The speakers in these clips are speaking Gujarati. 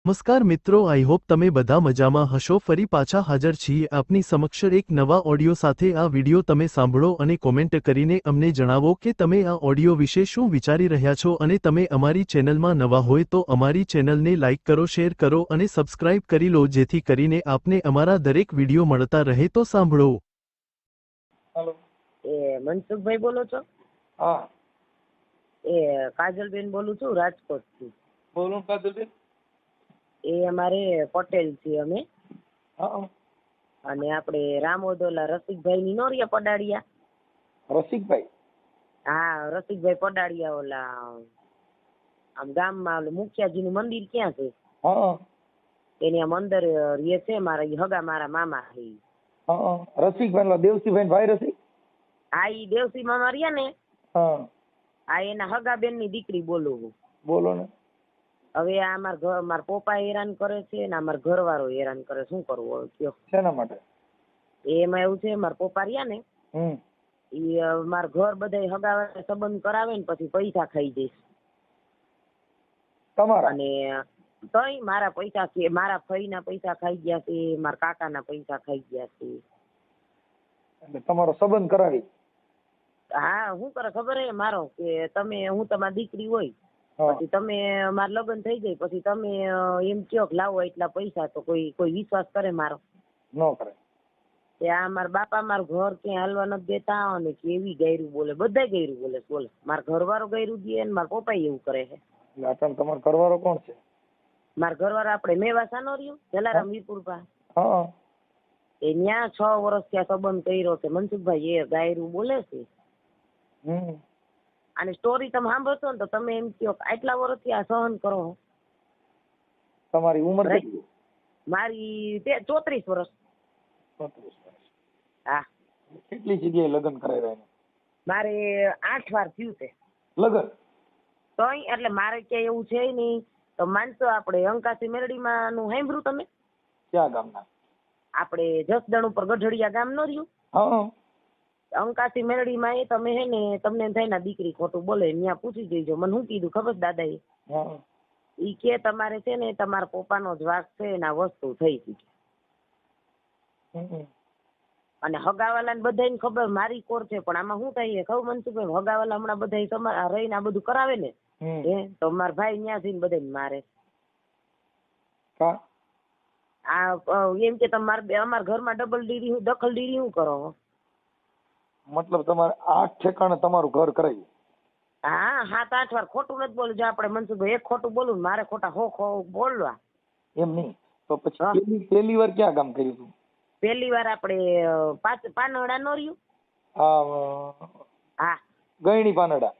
નમસ્કાર મિત્રો, આઈ હોપ તમે બધા મજામાં હશો। ફરી પાછા હાજર છીએ આપની સમક્ષ એક નવા ઓડિયો સાથે। આ વિડિયો તમે સાંભળો અને કોમેન્ટ કરીને અમને જણાવો કે તમે આ ઓડિયો વિશે શું વિચારી રહ્યા છો। અને તમે અમારી ચેનલમાં નવા હોય તો અમારી ચેનલને લાઇક કરો, શેર કરો અને સબસ્ક્રાઇબ કરી લો, જેથી કરીને આપને અમારા દરેક વિડિયો મળતા રહે। તો સાંભળો। હેલો, એ મનસુખભાઈ બોલો છો? હા એ કાજલબેન બોલું છું રાજકોટથી। બોલો કાજલબેન। એ અમારે પટેલ છીએ અમે, હા અને આપણે રામોદોલા રસિકભાઈ ની નોરિયા પડાડિયા। રસિકભાઈ? હા, રસિકભાઈ પડાડિયા, ઓલા આમ ગામમાં ઓલું મુખિયાજી નું મંદિર ક્યાં છે? હા એની આમ અંદર રહે છે મારા ઈ હગા, મારા મામા છે। હા રસિકભાઈ દેવસીભાઈ ભાઈ રસિક? હા, ઈ દેવસી મામા રહ્યા ને, હા આ એના હગા બેન ની દીકરી બોલું હું। બોલો ને। હવે આ મારા પપ્પા હેરાન કરે છે ને મારા ઘરવાળો હેરાન કરે, શું કરવું હવે કયો? શેના માટે? એમાં એવું છે, મારા પપ્પા રહ્યા ને, ઈ મારા ઘર બધા હગાવાળા સંબંધ કરાવે ને પછી પૈસા ખાઈ જઈશ તમારા? અને તઈ મારા પૈસા છે, મારા ફઈના પૈસા ખાઈ ગયા છે, મારા કાકાના પૈસા ખાઈ ગયા છે। એટલે તમારો સંબંધ કરાવી? હા, શું કરે ખબર હે મારો, કે તમે, હું તમારી દીકરી હોય પછી તમે મારા લગ્ન થઈ જાય પછી તમે એમ કયો કે લાવો એટલા પૈસા, તો કોઈ વિશ્વાસ કરે મારો? ન કરે। તે આ મારા બાપા મારું ઘર ક્યાંય હાલવા નથી દેતા, અને કેવી ગયરું બોલે, બધા ગયરું બોલે। મારા ઘરવાળો ગયરું દે ને મારા પપ્પા એવું કરે છે। એટલે અચાનક તમારો ઘરવાળો કોણ છે? મારા ઘરવાળા આપણે મેવાસા નો રહ્યું જલારામ વીરપુર પાસે, હા એ ન્યા 6 વર્ષ ત્યાં સંબંધ કર્યો છે। મનસુખભાઈ એ ગાયરું બોલે છે। અને સ્ટોરી તમે સાંભળશો ને તો તમે એમ કહો કે આટલા વર્ષથી આ સહન કરો। તમારી ઉંમર કેટલી? મારી 34 વર્ષ। 34 વર્ષ? હા। કેટલી જગ્યાએ લગ્ન કરાવ્યા? મારે 8 વાર થયું છે લગ્ન તો। એટલે મારે ક્યાંય એવું છે નહીં, તો માનશો આપણે અંકાસી મેરડીમાં નું સાંભળ્યું તમે? ક્યાં ગામના? આપણે જસદણ ઉપર ગઢડિયા ગામ નો રહ્યું, હા અંકાસી મેરડીમાં એ તમે હે ને, તમને એમ થાય ને દીકરી ખોટું બોલે, ત્યાં પૂછી જઈજો। મને શું કીધું ખબર દાદા એ? ઈ કે તમારે છે ને તમારા પપ્પાનો જ વાક છે ને આ વસ્તુ થઈ ગઈ। અને હગાવાલા ને બધાને ખબર મારી કોર છે, પણ આમાં શું થાય ખબર મનસુખભાઈ, હગાવાલા હમણાં બધા રહીને આ બધું કરાવે ને, તો મારા ભાઈ ત્યાં જઈને બધાને મારે। આ એમ કે તમારે અમારા ઘરમાં દખલગીરી શું કરો? મતલબ તમારે 8 ઠેકાણે તમારું ઘર કરાવ્યું? હા, 7-8 વાર। ખોટું નથી બોલું, જો આપણે મનસુખભાઈ એક ખોટું બોલું મારે ખોટા હો બોલવા એમ નહીં તો પછી પહેલી વાર ક્યાં કામ કર્યું હતું? પહેલી વાર આપણે પાનોડા નો રહ્યું? હા, ગયણી પાનડા?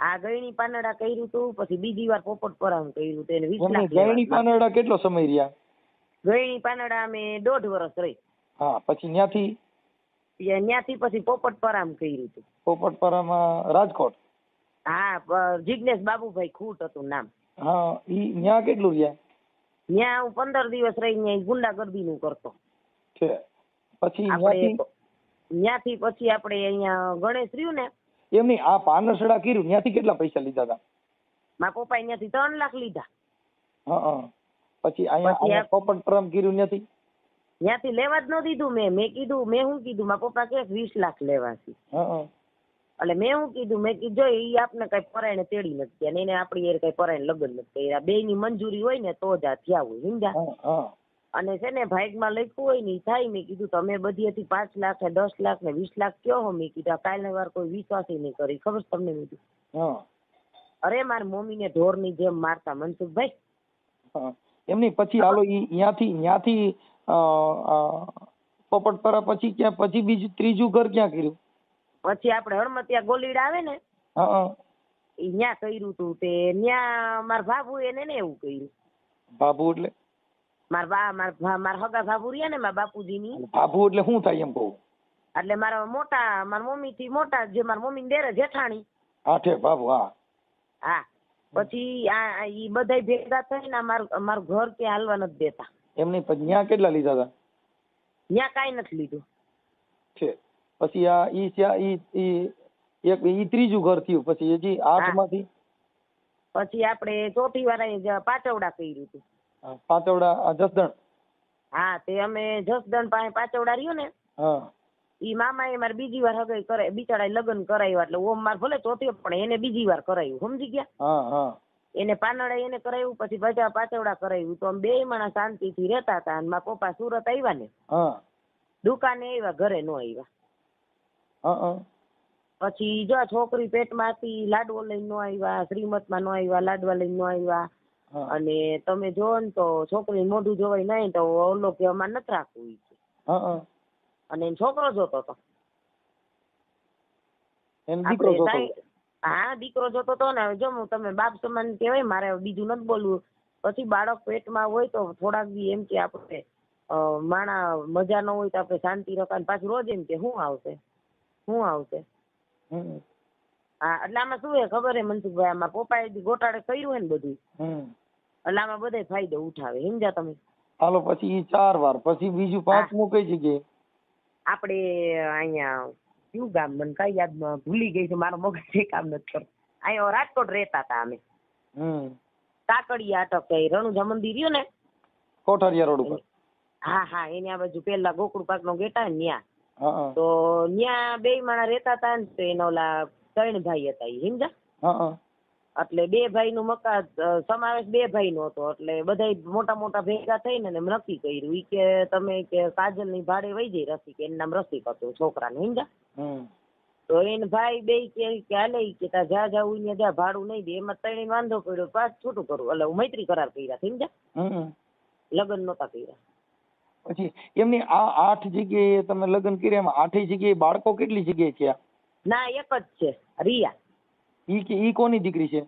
હા, ગયણી પાનડા કર્યું હતું। પછી બીજી વાર પોપટપરામ કર્યું હતું, એને 20 લાખ। ગયણી પાનડા કેટલો સમય રહ્યા? ગયણી પાનડા અમે 1.5 વર્ષ રહી। હા, પછી ત્યાંથી પછી પોપટપરામ કર્યું હતું। પોપટપરામાં રાજકોટ? હા, જિગ્નેશ બાબુભાઈ ખૂટ હતું નામ। હા, ત્યાં કેટલું રહ્યા? ત્યાં હું 15 દિવસ રહી, ત્યાં ગુંડાગર્દી નું કરતો છે। પછી ત્યાંથી પછી આપણે અહીંયા ગણેશ રહ્યું ને, એમની આ પાનસડા કર્યું ત્યાંથી કેટલા પૈસા લીધા હતા? મારા પપ્પા ત્યાંથી 3 લાખ લીધા। હા, પછી અહીંયા પોપટપરામ કર્યું ત્યાંથી લેવા જ ન દીધું। મેં કીધું, મેં શું કીધું, મારા પપ્પા કે 20 લાખ લેવા છે। એટલે મેં શું કીધું, મેં કીધું જો ઈ આપને કઈ પરાયણે તેડી નથી ગયા, એને આપણી યાર કઈ પરાયણે લગ્ન નથી કર્યા, 2 ની મંજૂરી હોય ને તો જ આ થયા હોય, સમજ્યા? અને છે ને ભાગમાં લખ્યું હોય ને થાય। મેં કીધું તમે બધી હતી 5 લાખ ને 10 લાખ ને 20 લાખ કયો હો? મેં કીધું કાલની વાર કોઈ વિશ્વાસ નહીં કરી, ખબર તમને? મેં કીધું અરે મારી મમ્મી ને ઢોર ની જેમ મારતા મનસુખભાઈ। એમની પછી હાલો ત્યાંથી પોપટપરા પછી ક્યાં, પછી બીજું ત્રીજું ઘર ક્યાં કર્યું? પછી આપણે હળમતિયા ગોલીડા આવે ને, ત્યાં કર્યું હતું। તે ત્યાં મારા બાબુ એને ને એવું કર્યું। બાબુ એટલે? મારા હગા બાબુ રહ્યા ને, મારા બાપુજી ની। બાબુ એટલે શું થાય એમ કહું? એટલે મારા મમ્મી થી મોટા, જે મારા મમ્મી ડેરે જેઠાણી। હા, ઠેક બાબુ। હા, પછી ઈ બધા ભેગા થઈને અમારું ઘર ત્યાં હાલવા નથી દેતા। એમની પછી ત્યાં કેટલા લીધા હતા? ત્યાં કાંઈ નથી લીધું છે। પછી ઈ ત્રીજું ઘર થયું, પછી હજી 8 માંથી પછી આપણે ચોથી વાર પાચવડા કર્યું હતું। પાંચવડા જસદણ. હા તે અમે જસદણ પાસે પાંચવડા રહ્યો ને હા ઈ મામાએ મારે બીજી વાર હગાઈ કરાય, બિચારાએ લગ્ન કરાવ્યા એટલે ઓમ માર ભલે ચોથી પણ એને બીજી વાર કરાવ્યું, સમજી ગયા. હા હા એને પાનડા એને કરાવ્યું, પછી પાછા પાંચવડા કરાવ્યું. તો અમે બે માણસ શાંતિથી રહેતા હતા. અને મારા પપ્પા સુરત આવ્યા ને હા દુકાને આવ્યા, ઘરે ન આવ્યા. હા પછી જો છોકરી પેટમાં હતી, લાડવો લઈને ન આવ્યા, શ્રીમતમાં ન આવ્યા, લાડવા લઈને ન આવ્યા. હા અને તમે જો ને તો છોકરી મોઢું જોવાય નહીં તો ઓલો કે અમારે નથી રાખવું ઈ કે. હા અને એને છોકરો જોતો હતો. એને દીકરો આપણે જોતો. સાઈ- હા દીકરો જોતો હતો ને. હવે જો હું તમે બાપ સમાન કહેવાય, મારે બીજું નથી બોલવું. પછી બાળક પેટમાં હોય તો થોડાક દી એમ કે આપણે માણા મજા ન હોય તો આપણે શાંતિ રખાય. પાછું રોજ એમ કે શું આવશે શું આવશે. હમ હા એટલે આમાં શું હે ખબર હે મનસુખભાઈ, આમાં પપ્પાએ ગોટાળે કર્યું હે ને બધું, એટલે આમાં બધે ફાયદો ઉઠાવે, સમજ્યા તમે. હાલો પછી ઈ 4 વાર, પછી બીજું પાંચમું કઈ જગ્યાએ? આપણે અહીંયા કયું ગામ મને કઈ યાદ ભૂલી ગઈ છે, મારો મગજ કામ નથી કરતો. અહીંયા રાજકોટ રહેતા હતા અમે, કાકડિયા અટક રણુજા મંદિર રહ્યું ને કોઠારિયા રોડ ઉપર. હા હા એની આ બાજુ પેલા ગોકુળ પાક નો ગેટ આવે ને ન્યા. હા તો ન્યા બે માણા રહેતા હતા ને તો એના ઓલા 3 ભાઈ હતા ઈ, સમજ્યા. હા એટલે 2 ભાઈ નું મકાન સમાવેશ 2 ભાઈ નો હતો. એટલે બધા મોટા મોટા ભેગા થઈને એમ નક્કી કર્યું ઈ કે તમે કે કાજલ ની ભાડે વહી જઈ રસિક, એનું નામ રસિક હતું છોકરાને, સમજ્યા. તો એને ભાઈ બે કે હાલે ઈ કે તા જ્યાં જાવું ને ત્યાં ભાડું નહીં દે. એમાં 3 વાંધો પડ્યો, પાછ છૂટું કરવું. એટલે મૈત્રી કરાર કર્યા, સમજ્યા. લગ્ન નહોતા કર્યા. પછી એમની આ 8 જગ્યાએ તમે લગ્ન કર્યા, એમાં 8 જગ્યાએ બાળકો કેટલી જગ્યાએ થયા? ના એક જ છે, રિયા. ઈ કોની દીકરી છે?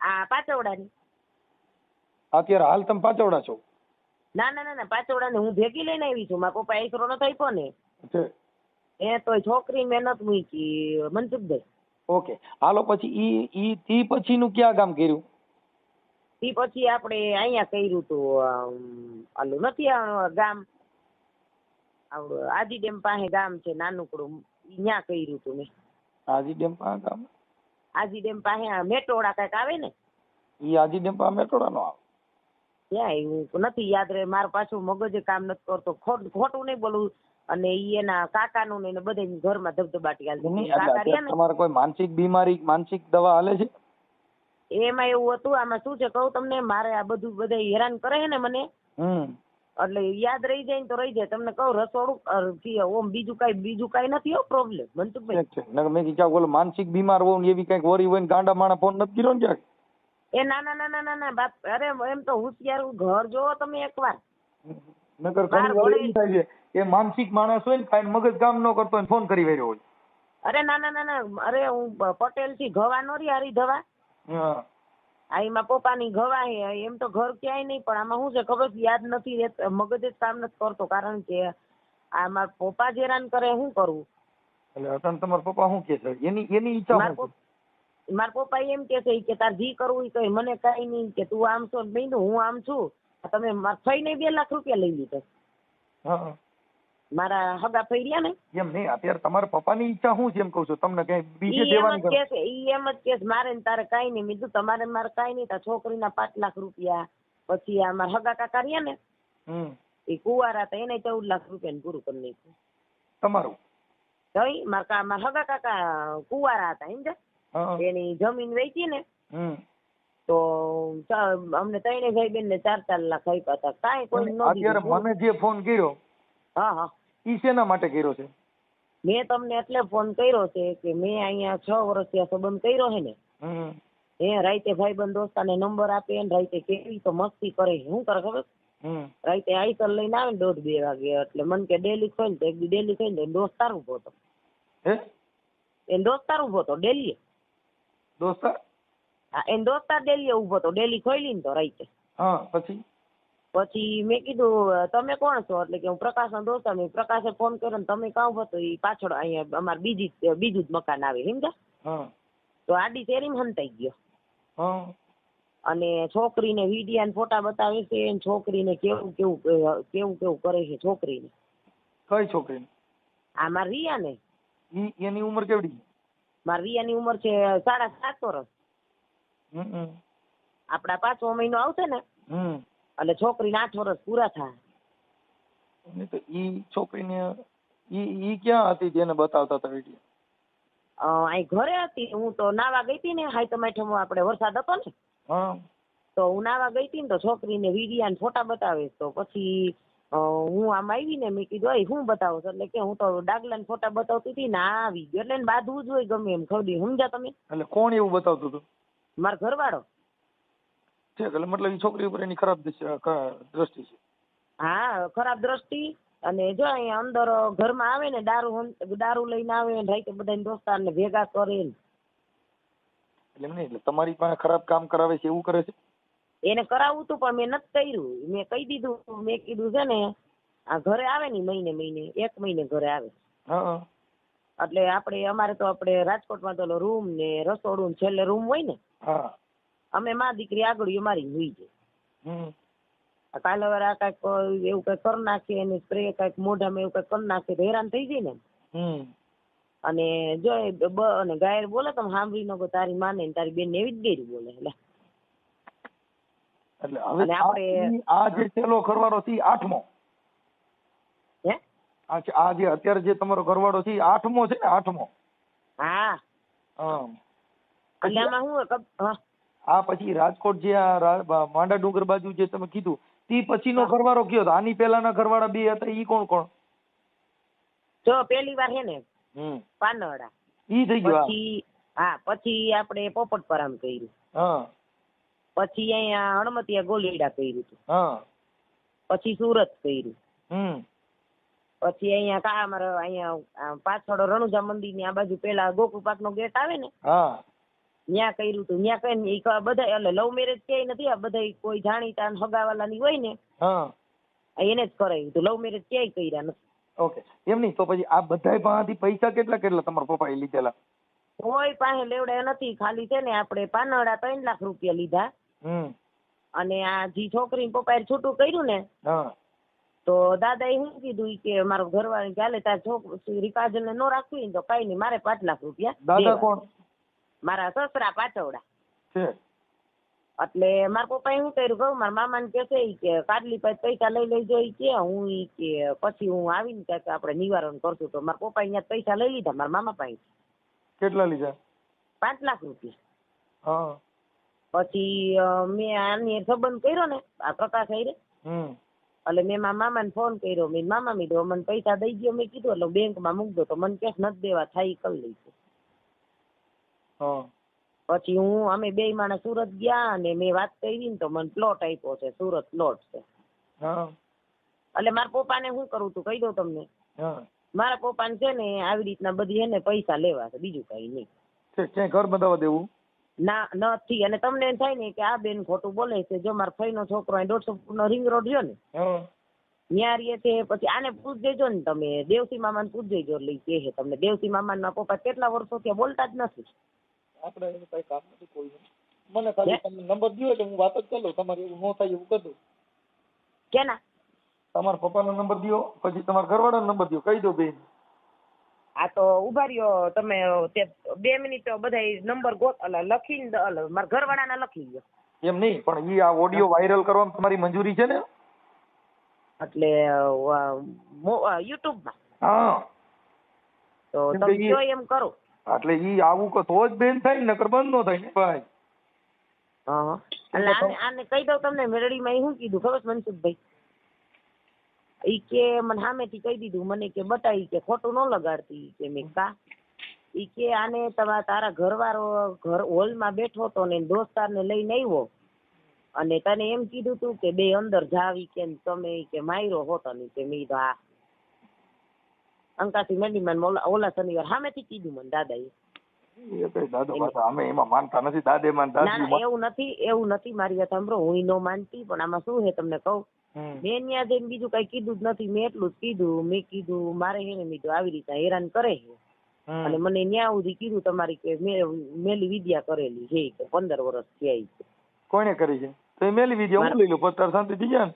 આ પાંચવડાની. અત્યારે હાલ તમે પાંચવડા છો? ના ના ના પાંચવડાની હું ભેગી લઈને આવી છું. મારા પપ્પા એકરો નતો આપ્યો ને એ તો છોકરી મહેનત મૂકી મનસુખભાઈ. ઓકે હાલો પછી ઈ પછીનું ક્યાં ગામ કર્યું? ઈ પછી આપણે અહીંયા કર્યું તું આલું નથી ગામ આવડું આજી ડેમ પાસે ગામ છે નાનકડું, ત્યાં કર્યું તું મેં. આજી ડેમ પાસે ગામ? આજી ડેમ પાસે મેટોડા કઈક આવે ને, ઈ આજી ડેમ પાસે મેટોડા નો આવે? ત્યાં હું નથી યાદ રહે, મારું પાછું મગજ કામ નથી કરતો. ખોટું નહીં બોલવું. અને ઈ એના કાકાનું ને બધે ઘરમાં ધબધબાટી હાલતી. કાકા રહ્યા ને તમારે કોઈ માનસિક બીમારી, માનસિક દવા હાલે છે? એમાં એવું હતું, આમાં શું છે કહું તમને, મારે આ બધું બધા હેરાન કરે છે ને મને, એટલે યાદ રહી જાય ને તો રહી જાય. તમને કહું રસોડું ઓમ બીજું કઈ નથી હો પ્રોબ્લેમ મનસુખભાઈ. મેં કીધું બોલો માનસિક બીમાર હોય ને એવી કઈક વરી હોય ને ગાંડા માણા ફોન નથી કર્યો ને ક્યાંક? એ ના ના ના ના ના બાપ, અરે એમ તો હોશિયાર ઘર જોવો તમે એકવાર. નકર ઘણી વાર એવું થાય છે કે માનસિક માણસ હોય ને કાંઈ મગજ કામ ન કરતો હોય ફોન કરી વર્યો હોય. અરે ના ના ના ના, અરે હું પટેલ થી ગવા નો રી હારી ધવા. હા એમાં પપ્પાની ગવા હે. એમ તો ઘર ક્યાંય નહીં, પણ આમાં શું છે ખબર છે, યાદ નથી રહેતું, મગજ જ કામ નથી કરતો. કારણ કે આ મારા પપ્પા જ હેરાન કરે, શું કરવું. એટલે અતન તમારા પપ્પા શું કે છે? એની ઈચ્છા શું? મારા પપ્પા એમ કે છે કે તાર જી કરવું એ કઈ, મને કઈ નહીં, કે તું આમ છો બેન હું આમ છું, તમે થઈને 2 લાખ રૂપિયા લઈ લીધા મારા હગા ફઈ રહ્યા ને. એમ નહીં, અત્યારે તમારા પપ્પાની ઈચ્છા શું છે એમ કહું છું તમને? કઈ બીજે દેવાની કે છે ઈ એમ જ કે મારે ને તારે કઈ નહીં. મેં કીધું તમારે મારે કઈ નહીં, તાર છોકરીના 5 લાખ રૂપિયા. પછી આ મારા હગા કાકા રહ્યા ને એ કુંવારા હતા, એને 14 લાખ રૂપિયા પૂરું કરી નાખ્યું. તમારું? મારા હગા કાકા કુંવારા હતા, સમજ્યા. એની જમીન વેચી ને તો અમને 3 ભાઈ બેન ને 4-4 લાખ આપ્યા હતા. કાંઈ કોઈ ન અત્યારે મને જે ફોન કર્યો હા ઈ શેના માટે કર્યો છે? મેં તમને એટલે ફોન કર્યો છે કે મેં અહીંયા 6 વર્ષથી આ સંબંધ કર્યો છે ને, એ રાતે ભાઈબંધ દોસ્તાને નંબર આપે ને રાતે કેવી તો મસ્તી કરે. શું કરે ખબર? રાતે આઈસર લઈને આવે ને 1:30-2 વાગે, એટલે મને કે ડેલી ખોઈ ને, એક દી ડેલી ખોઈ ને દોસ્તાર ઉભો હતો. એને દોસ્તાર ઉભો હતો ડેલી. દોસ્તાર? હા એને દોસ્તાર ડેલી ઉભો હતો, ડેલી ખોઈ ને તો રાતે. પછી મેં કીધું તમે કોણ છો? એટલે કે હું પ્રકાશનો દોસ્તાર. મેં પ્રકાશે ફોન કર્યો ને તમે કાં ઉભો તો? એ પાછળ અહીંયા અમારે બીજું જ મકાન આવે, સમજ્યા. તો આડી શેરીમાં હંતાઈ ગયો. અને છોકરીને વિડિયા ને ફોટા બતાવે છે, છોકરીને કેવું કરે છે છોકરીને. કઈ છોકરીને? આ મારી રિયા ને. એની ઉંમર કેવડી? મારી રિયાની ઉંમર છે 7.5 વર્ષ. આપડા 5મો મહિનો આવશે ને એટલે છોકરીને 8 વર્ષ પૂરા થાય. નહીં તો ઈ છોકરીને ઈ ક્યાં હતી જેને બતાવતા હતા વિડીયો? અહીં ઘરે હતી. હું તો નાવા ગઈ હતી ને હાઈ ટમાઠમાં આપણે વરસાદ હતો ને હા તો હું નાવા ગઈ હતી ને તો છોકરીને વિડિયા ને ફોટા બતાવે તો પછી હું આમ આવી ને મેં કીધું અય શું બતાવો છો? એટલે કે હું તો ડાગલા ને ફોટા બતાવતી હતી ને આ આવી ગયો. એટલે એને બાંધવું જ હોય ગમે એમ ખવડી. સમજ્યા તમે? એટલે કોણ એવું બતાવતું હતું? મારો ઘરવાળો. ઠીક, એટલે મતલબ ઈ છોકરી ઉપર એની ખરાબ દ્રષ્ટિ છે. હા ખરાબ દ્રષ્ટિ. અને જો અહીંયા અંદર ઘરમાં આવે ને દારૂ લઈને આવે ને રાતે બધા દોસ્તાર ને ભેગા કરે ને. એટલે એમ નહીં, એટલે તમારી પાસે ખરાબ કામ કરાવે છે એવું કરે છે? એને કરાવવું હતું પણ મેં નથી કર્યું. મેં કહી દીધું. મેં કીધું છે ને આ ઘરે આવે ને મહિને 1 મહિને ઘરે આવે. હા એટલે આપણે અમારે તો આપણે રાજકોટમાં તો રૂમ ને રસોડું ને છેલ્લે રૂમ હોય ને. હા અમે માં દીકરી આગળ મારી હુઈ જાય. કાલે હવે આ કઈક એવું કઈ કરી નાખીએ ને સ્પ્રે કઈક મોઢામાં એવું કઈ કરી નાખીએ તો હેરાન થઈ જાય ને. અને જો અને ગાયર બોલે તો સાંભળી નો તારી માને ને તારી બેન એવી જ ગેરી બોલે. એટલે હવે આપણે આ જે પેલો ઘરવાળો છે 8મો, હે આ જે અત્યારે જે તમારો ઘરવાળો છે 8મો છે ને? 8મો. હા એટલે આમાં શું આ પછી રાજકોટ જે આ માંડા ડુંગર બાજુ જે તમે કીધું તે પછીનો ઘરવાળો કયો હતો? આની પહેલાના ઘરવાળા 2 હતા ઈ કોણ કોણ? જો પેલી વાર હે ને પાનડા ઈ થઈ ગયું. પછી પછી આપણે પોપટપરામ કર્યું. હા પછી અહીંયા હણમતિયા ગોલીડા કર્યું હતું. હા પછી સુરત કર્યું. પછી અહીંયા અમારે અહીંયા પાછળ રણુજા મંદિર ની આ બાજુ પેલા ગોકુળ પાક નો ગેટ આવે ને હા ત્યાં કર્યું હતું. ત્યાં કઈ બધા એટલે લવ મેરેજ ક્યાંય નથી. આ બધા કોઈ જાણીતા હગાવાલા ની હોય ને એને જ કરાવ્યું હતું. લવ મેરેજ ક્યાંય કર્યા નથી. ઓકે, એમ નહીં તો પછી આ બધા પાસેથી પૈસા કેટલા તમારા પપ્પાએ લીધેલા? કોઈ પાસે લેવડાયા નથી. ખાલી છે ને આપણે પાનડા 3 લાખ રૂપિયા લીધા. અને આ જે છોકરી પપ્પાએ છૂટું કર્યું ને તો દાદા એ શું કીધું કે મારો ઘરવાળી ચાલે તાર છોકરી કાજલ ને નો રાખવી તો કઈ નહીં મારે 5 લાખ રૂપિયા. દાદા કોણ? મારા સસરા પાછવડા. છે એટલે મારા પપ્પાએ શું કર્યું કહું મારા મામાને કે છે કે કાડલી પાસે પૈસા લઈ લેજો કે હું કે પછી હું આવીને ક્યાંક આપણે નિવારણ કરશું. તો મારા પપ્પા અહીંયા પૈસા લઈ લીધા મારા મામા પાસે. કેટલા લીધા? 5 લાખ રૂપિયા. પછી મેં આની સંબંધ કર્યો ને આ પ્રકાશ આયરે. એટલે મેં મારા મામાને ફોન કર્યો. મેં મામા મીધો મને પૈસા દઈ ગયો. મેં કીધું એટલે બેંકમાં મૂક દો. તો મને કેશ નથી દેવા થાય કરી લઈશું. પછી અમે 2 માણસ સુરત ગયા અને મેં વાત કરી ને તો મને પ્લોટ આપ્યો છે. સુરત પ્લોટ છે. એટલે મારા પપ્પાને શું કરવું તું કહી દઉં તમને. મારા પપ્પાને છે ને આવી રીતના બધી એને પૈસા લેવા છે બીજું કઈ નહીં. ક્યાંય ઘર બંધાવા દેવું ના નથી. અને તમને એમ થાય ને કે આ બેન ખોટું બોલે છે. જો મારા ફઈનો છોકરો 150 ફૂટનો રિંગ રોડ રહ્યો ને ત્યાં રહીએ છે. પછી આને પૂછ દેજો ને તમે દેવસી મામાને પૂછ દેજો. એટલે કે તમને દેવસી મામાના પપ્પા કેટલા વર્ષો ત્યાં બોલતા જ નથી. આપણે એનું કઈ કામ નથી કોઈ. મને ખાલી તમે નંબર દો એટલે હું વાત જ કરી લઉં. તમારે એવું ન થાય એવું કરી દઉં. કેના? તમારા પપ્પાનો નંબર દો પછી તમારા ઘરવાળાનો નંબર દો કહી દો બેન. આ તો ઉભા રહ્યો તમે 2 મિનિટ બધા નંબર લખીને મારા ઘરવાળાના લખી લો. એમ નહીં પણ ઈ આ ઓડિયો વાયરલ કરવામાં તમારી મંજૂરી છે ને? એટલે યુટ્યુબ માં. હા તો તમે જો એમ કરો. એટલે ઈ આવું કો તો જ બેન થાય ને નકર બંધ નો થાય ને ભાઈ. એટલે આને કહી દઉં તમને મેરડીમાં શું કીધું ખબર છે મનસુખભાઈ? ઈ કે મને સામેથી કહી દીધું. મને કે બતાવી કે ખોટું ન લગાડતી. કે મેં કા ઈ કે આને તારા ઘરવાળો હોલમાં બેઠો તો ને દોસ્તારને લઈને આવ્યો અને તને એમ કીધું તું કે 2 અંદર જાવી કે તમે કે માર્યો હોતો ને કે મેં હા અંકાથી મેડીમાં ઓલા શનિવાર સામેથી કીધું મને દાદાએ. એવું નથી મારી વાત સાંભળો. હું ન માનતી પણ આમાં શું છે તમને કહું. મેં ત્યાં જઈને બીજું કઈ કીધું જ નથી. મેં એટલું જ કીધું. મેં કીધું મારે હે ને મીધું આવી રીતના હેરાન કરે છે અને મને ન્યા સુધી કીધું તમારી કે મેલી વિદ્યા કરેલી છે કે 15 વર્ષ થયા છે. કોને કરી છે? તો મેલી વિદ્યા હું લઈ લઉં પત્તર શાંતિ થઈ જાય ને.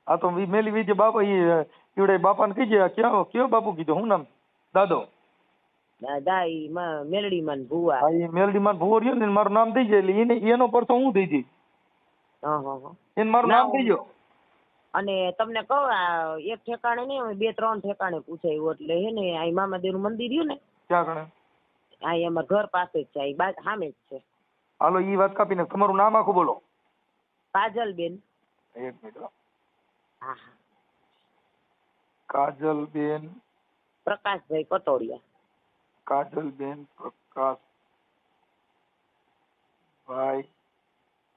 હા તો મેલી વિદ્યા બાપા ઈવડે બાપાને કીજે કયો બાપુ કીધું હું નામ? દાદો. દાદા ઈ મેલડી માં ભુવા. હા ઈ મેલડી માં ભુવો રહ્યો ને મારું નામ થઈ જાય એટલે એનો પરસો હું થઈ જાય. એને મારું નામ કહીજો. અને તમને કહું આ એક ઠેકાણે નહીં, અમે 2-3 ઠેકાણે પૂછાયું એટલે હે ને આ મામાદેવનું મંદિર રહ્યું ને ક્યાં કણે? આ અમારા ઘર પાસે જ છે, આ સામે જ છે. હાલો ઈ વાત કાપીને તમારું નામ આખું બોલો. કાજલબેન. એક મિનિટ. હા. કાજલબેન પ્રકાશભાઈ પટોડિયા. કાજલબેન પ્રકાશભાઈ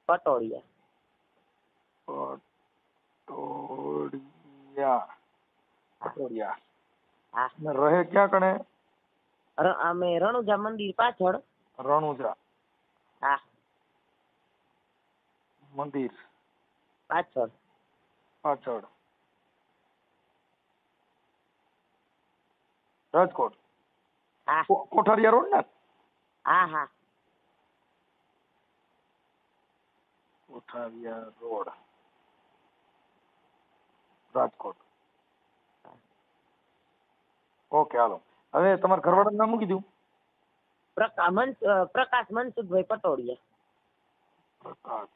પટોડિયા. પટોડિયા. હા. ને રહે ક્યાં કણે? અમે રણુજા મંદિર પાછળ. રણુજા. હા. મંદિર પાછળ. રાજકોટ. હા. કોઠારિયા રોડ ને? હા. કોઠારિયા રોડ, રાજકોટ. ઓકે હાલો. હવે તમારા ઘરવાળાનું નામ શું કીધું? પ્રકાશ મનસુખભાઈ પટોડિયા. પ્રકાશ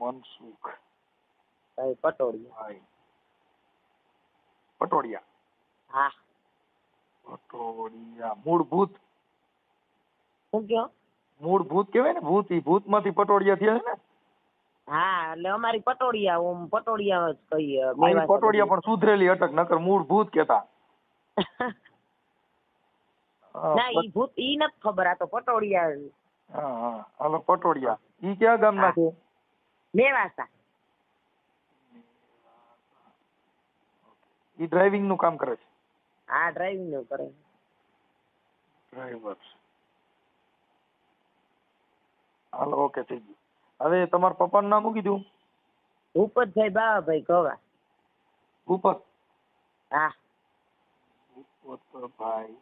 મનસુખ પટોડિયા. પટોડિયા. હા. પટોડિયા. મૂળભૂત શું કયો? મૂળભૂત કહેવાય ને, ભૂત. ઈ ભૂતમાંથી પટોડિયા થયા છે ને? હા, એટલે અમારી પટોડિયા, ઓમ પટોડિયા જ કહીએ. પટોડિયા પણ સુધરેલી અટક, નકર મૂળભૂત કહેતા. ના, ઈ ભૂત ઈ નથી ખબર, આ તો પટોડિયા. હા. હાલો પટોડિયા. ઈ કયા ગામના છે? મેવાસા. ઈ ડ્રાઇવિંગ નું કામ કરે છે? હા, ડ્રાઇવિંગ નું કરે. ડ્રાઈવર. હાલો ઓકે થઈ ગયું. હવે તમારા પપ્પાનું નામ શું કીધું? ભૂપતભાઈ બાવાભાઈ ગવા. ભૂપત. હા. ભૂપતભાઈ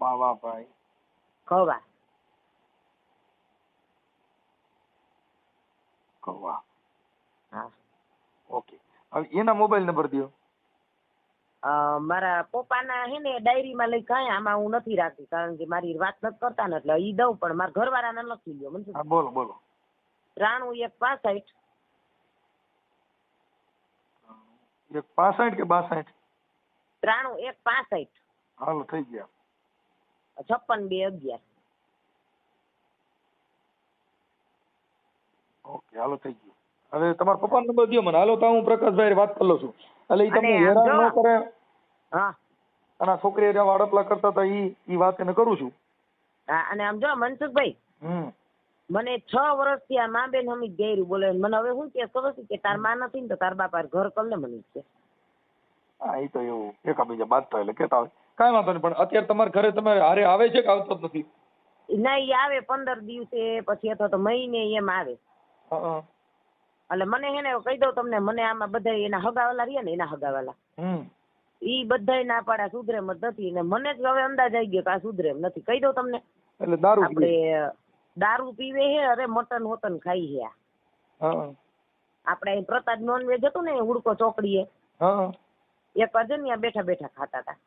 બાવાભાઈ ગવા. કવા. હા. ઓકે. હવે એના મોબાઈલ નંબર દો. મારા પપ્પાના હે ને ડાયરીમાં લઈ કાંઈ આમાં હું નથી રાખતી, કારણ કે મારી વાત નથી કરતા ને એટલે ઈ દઉં, પણ મારા ઘરવાળાને લખી લ્યો. મને બોલો બોલો. 93-165. 165 કે 62? 93-165. હાલો થઈ ગયા. 56-211. ઓકે હાલો થઈ ગયું. હવે તમારા પપ્પાનો નંબર દો મને. હાલો તો હું પ્રકાશભાઈ વાત કરી લઉં છું. એટલે ઈ તમને હેરાન ન કરે. હા. અને છોકરી વાડપલા કરતા હતા ઈ વાત એને કરું છું. હા. અને આમ જો મનસુખભાઈ, મને 6 વર્ષથી આ મા બેન હમી ગેરું બોલે. મને હવે શું કે ખબર છે કે તાર માં નથી ને તો તાર બાપા ઘર કર લે મને છે. હા ઈ તો એવું એકાબીજા બાંધતા એટલે કેતા હોય. કાંઈ વાંધો નહીં, પણ અત્યારે તમારા ઘરે તમારે હારે આવે છે કે આવતો જ નથી? ના, ઈ આવે 15 દિવસે પછી અથવા તો મહિને એમ આવે. એટલે મને હે ને કહી દઉં તમને, મને આમાં બધા એના હગાવાલા રહ્યા ને, એના હગાવાલા ઈ બધા ના પાડા સુધરે એમ જ નથી, ને મને જ હવે અંદાજ આવી ગયો કે આ સુધરે એમ નથી. કહી દઉં તમને, એટલે દારૂ આપણે દારૂ પીવે હે, અરે મટન હોતન ખાઈ હે. આપણે પ્રતાપ નોનવેજ હતું ને હુડકો ચોકડીએ, એક અજન્યા બેઠા બેઠા ખાતા હતા.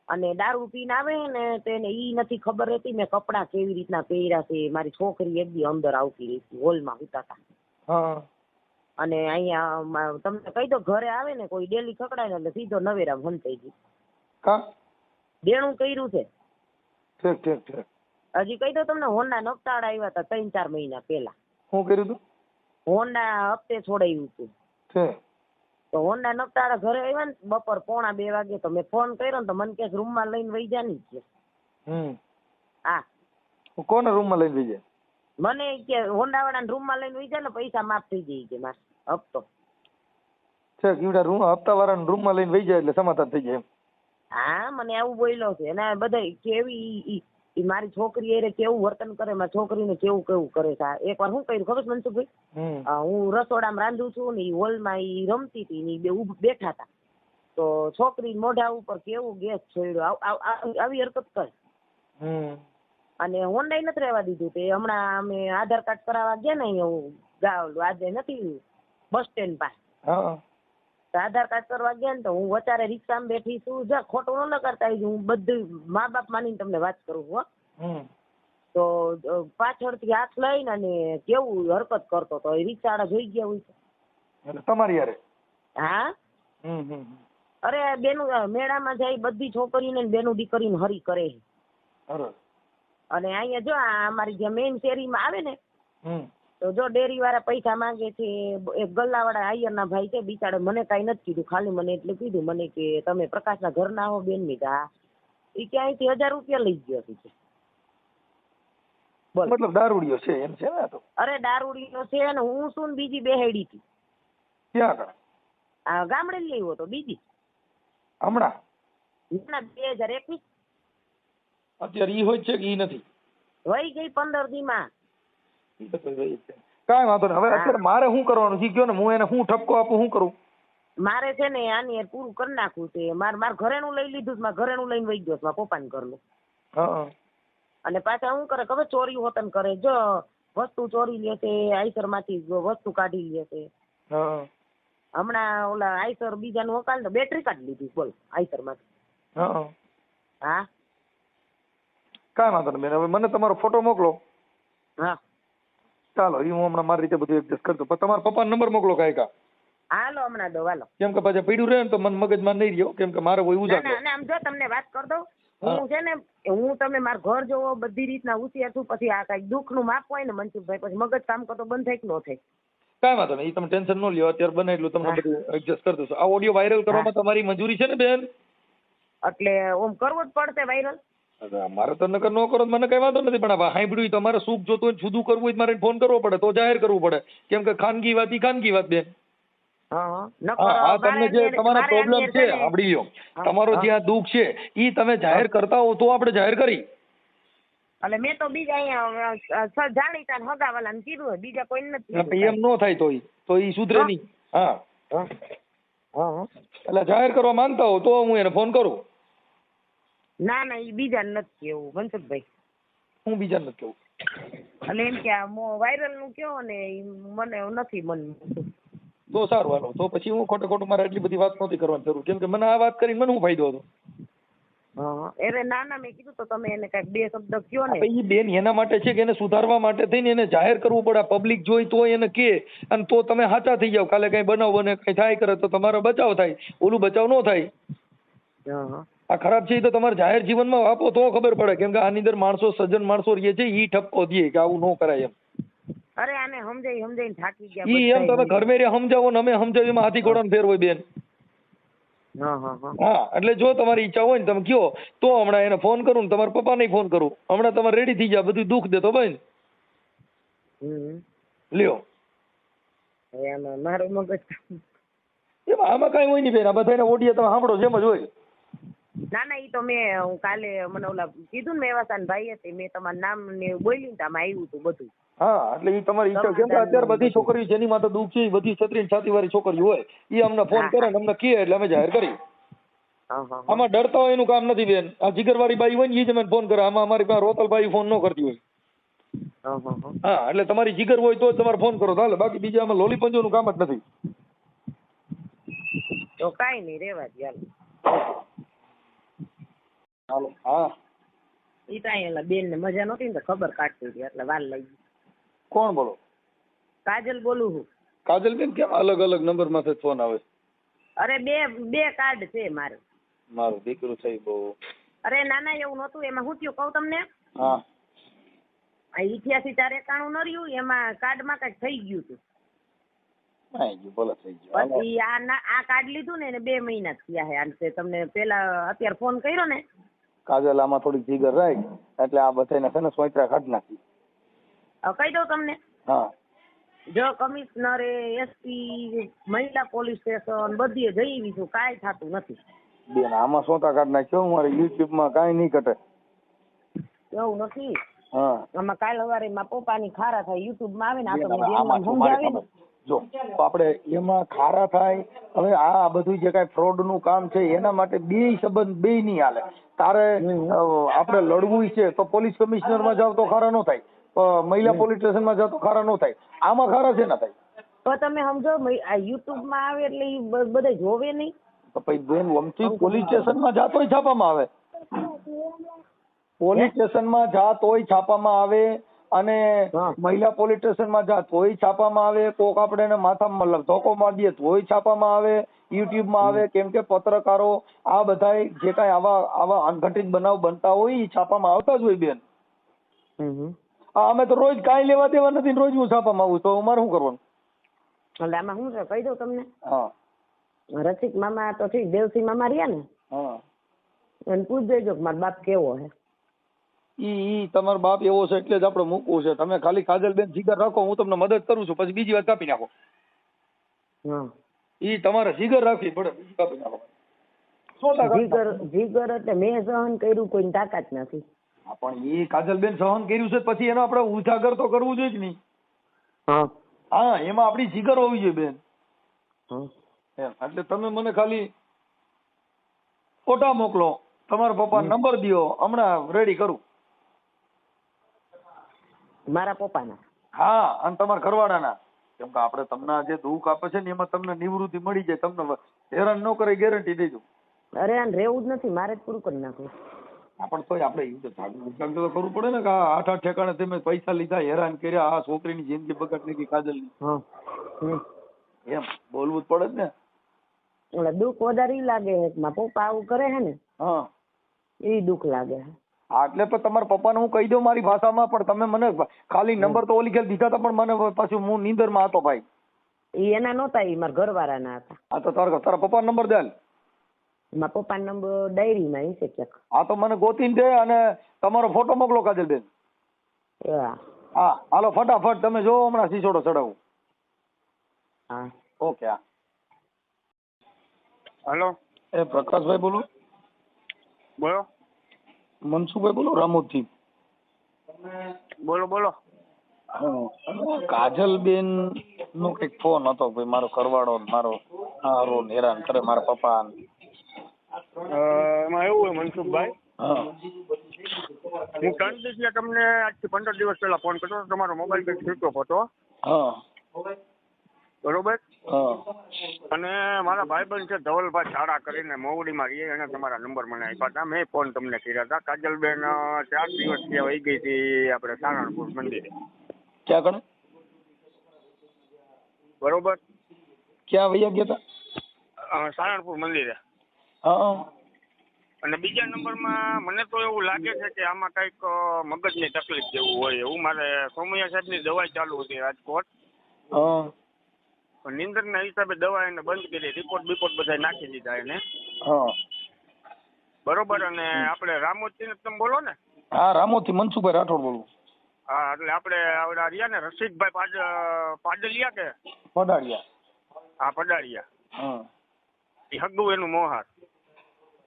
અને દારૂ પીને આવે ને તો એને ઈ નથી ખબર રહેતી મેં કપડા કેવી રીતના પહેર્યા છે. મારી છોકરી એક દી અંદર આવતી રહી હતી, હોલમાં હુતા હતા. અને અહીંયા તમને કહી દો, ઘરે આવે ને કોઈ ડેલી ખકડાય ને એટલે સીધો નવેરામ હંતાઈ ગઈ. દેણું કર્યું છે. હજી કહી દો તમને, હોન્ડા નફતાડા આવ્યા હતા 3-4 મહિના પહેલા. શું કર્યું હતું? હોન્ડા હપ્તે છોડાયું હતું. તો હોન્ડા નફતાડા ઘરે આવ્યા ને બપોર 1:45 વાગે, તો મેં ફોન કર્યો ને તો મને કે રૂમમાં લઈને વહી જા ની કે. હા. કોને રૂમમાં લઈને વહી જાય? મને કે હોન્ડા વાળાને રૂમમાં લઈને વહી જા ને પૈસા માફ થઈ જાય કે મારે હપ્તો. હપ્તા વાળાને રૂમમાં લઈને વહી જાય એટલે સમાધાન થઈ જાય. હા, મને આવું બોલ્યો છે. અને બધા કેવી મારી છોકરી એ કેવું વર્તન કરે, મારી છોકરીને કેવું કરે છે. એકવાર શું કર્યું ખબર છે મનસુખભાઈ? હું રસોડામાં રાંધું છું ને હોલમાં ઈ રમતી હતી ને બે બેઠા હતા, તો છોકરી મોઢા ઉપર કેવું ગેસ છોડ્યો, આવી હરકત કરે. અને હોન્ડાઈ નથી રહેવા દીધું. તે હમણાં અમે આધાર કાર્ડ કરાવવા ગયા ને અહીંયા આજે નથી બસ સ્ટેન્ડ પાસે, આધાર કાર્ડ કરવા ગયા ને તો હું વચારે રિક્ષામાં બેઠી છું. જા ખોટું ન કરતા, હું બધું મા બાપ માનીને તમને વાત કરું છું. તો પાછળથી હાથ લઈને અને કેવું હરકત કરતો તો એ રીચાડા જોઈ ગયા હોય છે. એટલે તમારી યારે? હા. અરે બેનું મેળામાં જાય બધી છોકરીને બેનું દીકરીને હરી કરે છે. અને અહીંયા જો અમારી જે મેઇન શેરીમાં આવે ને તો જો ડેરી વાળા પૈસા માંગે છે. એક ગલ્લાવાળા આયરના ભાઈ છે બિચારે મને કઈ નથી કીધું, ખાલી મને એટલું કીધું મને કે તમે પ્રકાશના ઘર ના આવો બેન ની. હા એ ક્યાંયથી 1000 રૂપિયા લઈ ગયો છે. મતલબ દારૂડિયો છે એમ છે ને? તો અરે દારૂડિયો છે ને હું શું બીજી બેહેડી હતી. ક્યાં આગળ? આ ગામડે લેવો તો બીજી હમણાં 2021. અત્યારે ઈ હોય છે કે ઈ નથી? વહી ગઈ 15 દી માં. કાંઈ વાંધો નહીં. હવે અત્યારે મારે શું કરવાનું છે કયો ને, હું એને શું ઠપકો આપું, શું કરું? મારે છે ને આની પૂરું કરી નાખવું છે. માર ઘરેનું લઈ લીધું છે, મારા ઘરેનું લઈને વહી ગયો છે મારા પપ્પાને ઘરનું. અને પાછા શું કરે ખબર? ચોરી હોતન કરે. જો વસ્તુ ચોરી લે છે આઈસર માંથી, વસ્તુ કાઢી લે છે. હમણાં ઓલા આઈસર બીજાનું વકાલ તો બેટરી કાઢી લીધી બોલ આઈસર માંથી. હા કાંઈ વાંધો નહીં બેન, હવે મને તમારો ફોટો મોકલો. હા ચાલો એ હું હમણાં મારી રીતે બધું એડજસ્ટ કરતો. પણ તમારા પપ્પાનો નંબર મોકલો કાંઈ કા. હાલો હમણાં દો. હાલો કેમ કે પાછા પડ્યું રહે ને તો મને મગજમાં નહીં રહ્યો, કેમ કે મારે કોઈ ઉજાગરો. આમ જો તમને વાત કરી દઉં, હું છે ને હું તમે મારું ઘર જોવો બધી રીતના ઉછિયા છું. પછી આ કઈક દુઃખ નું માપ હોય ને મનસુખભાઈ, પછી મગજ કામ કરતો બંધ થાય કે ન થાય. કાંઈ વાંધો નહીં, તમે ટેન્શન ન લ્યો. અત્યારે બને એટલું તમને બધું એડજસ્ટ કરી દઉં. આ ઓડિયો વાયરલ કરવામાં તમારી મંજૂરી છે ને બેન? એટલે ઓમ કરવું જ પડશે વાયરલ. મારે તો નકર ન કરો મને કઈ વાંધો નથી, પણ સાંભળ્યું તમારે સુખ જોતું હોય જુદું કરવું હોય મારે ફોન કરવો પડે તો જાહેર કરવું પડે, કેમ કે ખાનગી વાત ઈ ખાનગી વાત બેન. હા તમને જે તમારો પ્રોબ્લેમ છે સાંભળી લો, તમારો જે આ દુઃખ છે ઈ તમે જાહેર કરતા હો તો આપણે જાહેર કરી. એટલે મેં તો બીજા અહીંયા જાણીતા હગાવાલાને કીધું, બીજા કોઈ નથી. એમ ન થાય તો ઈ સુધરે નહીં. હા એટલે જાહેર કરવા માંગતા હો તો હું એને ફોન કરું. ના ના ઈ બીજાને નથી કેવું મનસુખભાઈ. હું બીજાને નથી કેવું. એટલે એમ કે વાયરલ નું કયો ને મને નથી મન. તો સારું હાલો, તો પછી હું ખોટું મારે એટલી બધી વાત નહોતી કરવાની જરૂર, કેમ કે મને આ વાત કરીને મને શું ફાયદો હતો? અરે ના ના મેં કીધું તો તમે એને કઈક 2 શબ્દ કયો ને. એ બેન એના માટે છે કે એને સુધારવા માટે થઈને એને જાહેર કરવું પડે. પબ્લિક જોઈ તો એને કે, અને તો તમે સાચા થઈ જાવ. કાલે કઈ બનાવ બને કઈ થાય કરે તો તમારો બચાવ થાય, ઓલું બચાવ ન થાય. આ ખરાબ છે એ તો તમારે જાહેર જીવનમાં આપો તો ખબર પડે, કેમ કે આની અંદર માણસો સજ્જન માણસો રહે છે ઈ ઠપકો દે કે આવું ન કરાય એમ. અરે આને સમજાઈને થાકી ગયા. ઈ એમ તમે ઘર મેરે સમજાવો ને અમે સમજાવીએ એમાં હાથી ઘોડાનો ફેર હોય બેન. હા એટલે જો તમારી ઈચ્છા હોય ને તમે કયો તો હમણાં એને ફોન કરું ને તમારા પપ્પાને ફોન કરું. હમણાં તમારે રેડી થઈ જાય, બધું દુઃખ દેતો ભાઈ લ્યો. મારું મગજ એમાં આમાં કઈ હોય નહીં બેન, આ બધાને ઓડિયા તમે સાંભળો જેમ જ હોય. ના ના ઈ તો મેં કાલે મને ઓલા કીધું ને મેવાસાન ભાઈ હતી, મેં તમારું નામ ને બોલી ને આમાં આવ્યું હતું બધું. હા એટલે ઈ તમારી ઈચ્છા, કેમ કે અત્યારે બધી છોકરીઓ જેની માથે દુઃખ છે એ બધી છત્રી છાતી વાળી છોકરીઓ હોય, ઈ અમને ફોન કરે ને અમને કહે એટલે અમે જાહેર કરી. આમાં ડરતા હોય એનું કામ નથી બેન. આ જીગરવાળી બાઈ હોય ને ઈ જ મને ફોન કરે. આમાં અમારી પાસે રોતલબાઈ ફોન ન કરતી હોય. હા એટલે તમારી જીગર હોય તો જ તમારે ફોન કરો ચાલે, બાકી બીજા આમાં લોલી પંજો નું કામ જ નથી. તો કાઈ નહીં રેવા દે હાલો. હા ઈ તો અહીંયા બેન ને મજા નહોતી ને તો ખબર કાઢતી હતી એટલે વાર લઈ. કોણ બોલો? કાજલ બોલું છું. કાજલ બેન કેમ અલગ અલગ નંબર માંથી ફોન આવે? અરે બે કાર્ડ છે મારે. મારું દીકરું છે બહુ. અરે નાના એવું નહોતું. એમાં શું થયું કહું તમને? હા 88 491 ન રહ્યું એમાં કાર્ડમાં કઈક થઈ ગયું હતું. પછી આ કાર્ડ લીધું ને એને 2 મહિના થયા છે. તમને પેલા અત્યારે ફોન કર્યો ને કાજલ આમાં થોડીક જીગર રાખ એટલે આ બધાને છે ને સોયત્રા કાઢી નાખી. કહી દઉં તમને. હા જો કમિશનરે એસપી મહિલા પોલીસ સ્ટેશન બધીએ જઈ છું, કાંઈ થતું નથી બેન. આમાં સોતા કાઢી નાખ્યો મારે યુટ્યુબ માં કાંઈ નહીં કટે એવું નથી. હા આમાં કાલ સવારે મારા પપ્પાની ખારા થાય યુટ્યુબ માં આવે ને આ તો સમજાવે ને. જો તો આપણે એમાં ખારા થાય. હવે આ બધું જે કાંઈ ફ્રોડ નું કામ છે એના માટે બે સંબંધ બે નહીં હાલે. તારે આપણે લડવું છે તો પોલીસ કમિશનર માં જાવ તો ખારા ન થાય, મહિલા પોલીસ સ્ટેશન માં જાવ તો ખારા ન થાય. આમાં ખારા છે ના થાય. તો તમે સમજો આ યુટ્યુબ માં આવે એટલે બધા જોવે નહીં. તો પછી બેન અમથી પોલીસ સ્ટેશન માં જાતો છાપામાં આવે. પોલીસ સ્ટેશનમાં જા તોય છાપામાં આવે અને હા. મહિલા પોલીસ સ્ટેશનમાં જા તોય છાપામાં આવે, કોક આપણે એને માથામાં મતલબ ધોકો મારી દઈએ તોય છાપામાં આવે, યુટ્યુબમાં આવે. કેમ કે પત્રકારો આ બધાય જે કાંઈ આવા અનઘટિત બનાવ બનતા હોય ઈ છાપામાં આવતા જ હોય બેન. અમે તો રોજ કાંઈ લેવા દેવા નથી ને રોજ હું છાપામાં આવું તો અમારે શું કરવાનું? એટલે આમાં શું છે કહી દઉં તમને. હા રસિક મામા તો ઠીક, દેવસિંહ મામા રહ્યા ને હા એને પૂછ દેજો કે મારો બાપ કેવો હે. ઈ તમારો બાપ એવો છે એટલે જ આપણે મૂકવું છે. તમે ખાલી કાજલબેન જીગર રાખો, હું તમને મદદ કરું છું, પછી બીજી વાત કાપી નાખો. હા ઈ તમારે જીગર રાખવી પડે, બીજી કાપી નાખો. 100% જીગર એટલે મેં સહન કર્યું કોઈની તાકાત નથી. હા, પણ ઈ કાજલબેન સહન કર્યું છે પછી એનો આપણે ઉજાગર તો કરવું જોઈએ જ નહીં. હા હા, એમાં આપણી જીગર હોવી જોઈએ બેન. હા એમ એટલે તમે મને ખાલી ફોટા મોકલો, તમારા પપ્પા નંબર દ્યો, હમણાં રેડી કરું. મારા પપ્પાના? હા, અને તમારા ઘરવાળાના. કેમ કે આપણે તમને જે દુઃખ આપે છે ને એમાં તમને નિવૃત્તિ મળી જાય, તમને હેરાન ન કરે, ગેરંટી દેજો. અરે આને રહેવું જ નથી, મારે જ પૂરું કરી નાખવું. પણ તોય આપણે એવું તો જાગૃત તો કરવું પડે ને કે આ આઠ ઠેકાણે તમે પૈસા લીધા, હેરાન કર્યા, આ છોકરીની જિંદગી બગાડ નાખી કાજલની. હા એમ બોલવું જ પડે જ ને. એટલે દુઃખ વધારે ઈ લાગે છે કે મારા પપ્પા આવું કરે છે ને, હા ઈ દુઃખ લાગે છે. હા, એટલે પણ તમારા પપ્પાને હું કહી દઉં મારી ભાષામાં, પણ તમે મને ખાલી નંબર તો ઓલી ખેલ દીધા હતા, પણ મને પાછું હું નીંદરમાં હતો ભાઈ. ઈ એના નહોતા, ઈ મારા ઘરવાળાના હતા. હા, તો તારા પપ્પા નંબર દે. મારા પપ્પા નંબર ડાયરીમાં હશે ક્યાંક. હા, તો મને ગોતીને દે અને તમારો ફોટો મોકલો કાજલબેન. હા, હાલો ફટાફટ તમે જો હમણાં સિસોડો ચડાવું. હા ઓકે. હા, હેલો, એ પ્રકાશભાઈ બોલો? બોલો મનસુખભાઈ બોલો, રામોદથી. બોલો બોલો. કાજલબેન નો કઈક ફોન હતો ભાઈ, મારો ઘરવાળો મારો હારો હેરાન કરે, મારા પપ્પા. એમાં એવું હોય મનસુખભાઈ, હા હું 3 દિવસ તમને આજથી 15 દિવસ પહેલા ફોન કર્યો, તમારો મોબાઈલ કંઈક સ્વિચ ઓફ હતો, હા બરોબર? હા અને મારા ભાઈબંધ છે ધવલભાઈ શાળા કરીને મોવડીમાં રહીએ, એને તમારા નંબર મને આપ્યા હતા, મેં ફોન તમને કર્યા હતા. કાજલબેન 4 દિવસ ત્યાં વહી ગઈ હતી આપણે સારણપુર મંદિરે, ક્યાં કણે? બરોબર? ક્યાં વૈયા ગયા હતા? સારણપુર મંદિરે. હા. અને બીજા નંબરમાં મને તો એવું લાગે છે કે આમાં કંઈક મગજની તકલીફ જેવું હોય એવું. મારે સોમૈયા સાહેબની દવા ચાલુ હતી રાજકોટ, હા નીંદરના હિસાબે દવા એને બંધ કરી, રિપોર્ટ બિપોર્ટ બધા નાખી દીધા એને, હા. બરોબર? અને આપણે રામોદથી તમે બોલો ને? હા, રામોદથી મનસુખભાઈ રાઠોડ બોલું. હા, એટલે આપણે આવડા રહ્યા ને રસિકભાઈ પાડલિયા કે પડાળિયા. હા પડાળિયા, હા એ હગું એનું મોહાર.